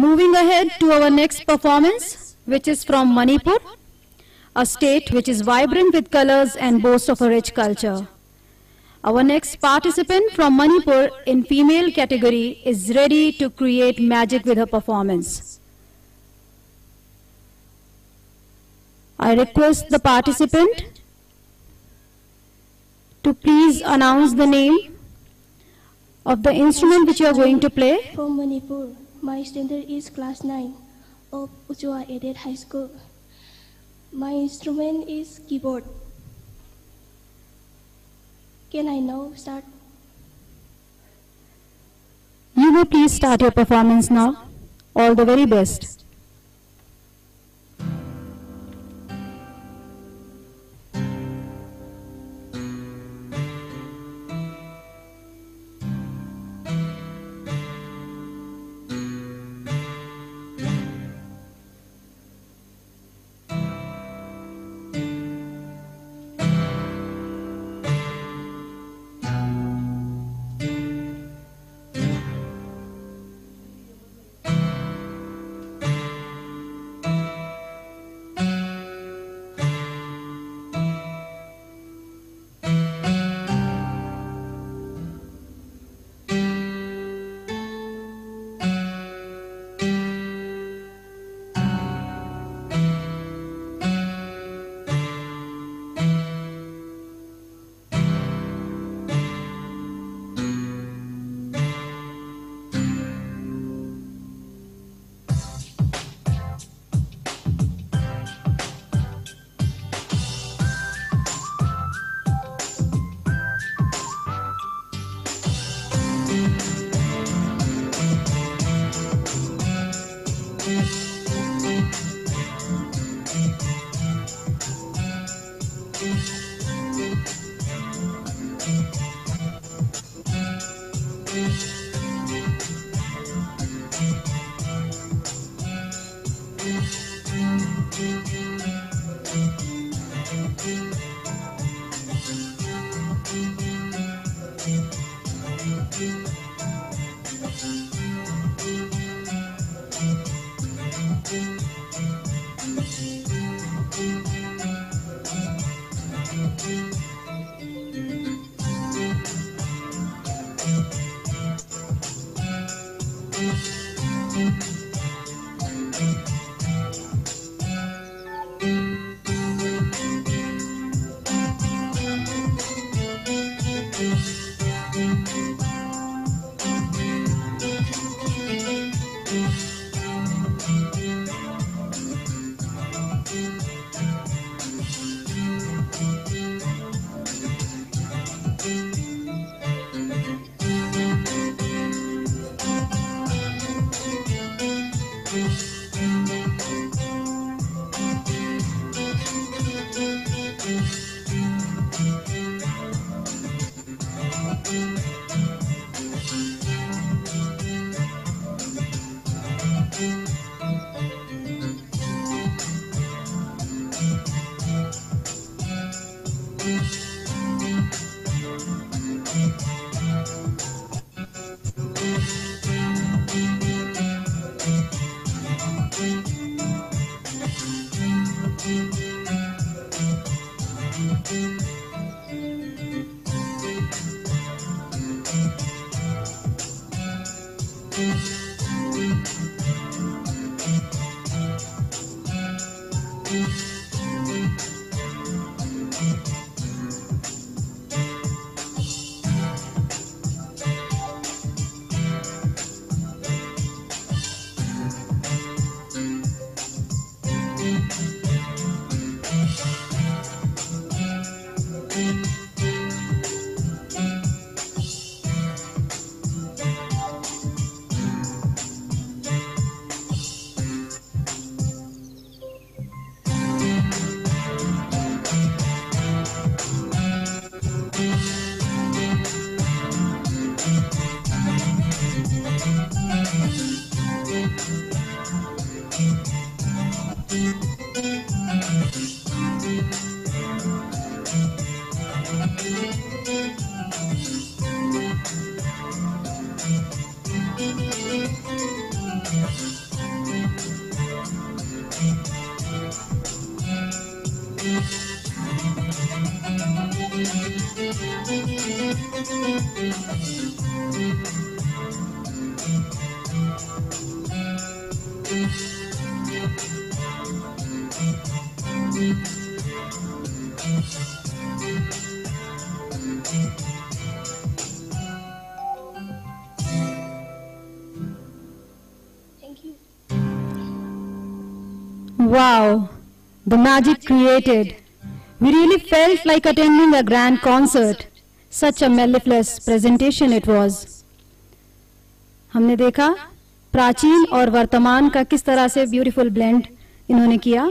Moving ahead to our next performance, which is from Manipur, a state which is vibrant with colors and boasts of a rich culture. Our next participant from Manipur in female category is ready to create magic with her performance. I request the participant to please announce the name of the instrument which you are going to play. From Manipur, my standard is class 9 of Utsav Aided High School. My instrument is keyboard. Can I now start? You may please start your performance now. All the very best. Thank you. Wow, the magic created. We really felt like attending a grand concert. Such a mellifluous presentation it was. हमने देखा प्राचीन और वर्तमान का किस तरह से beautiful blend इन्होंने किया.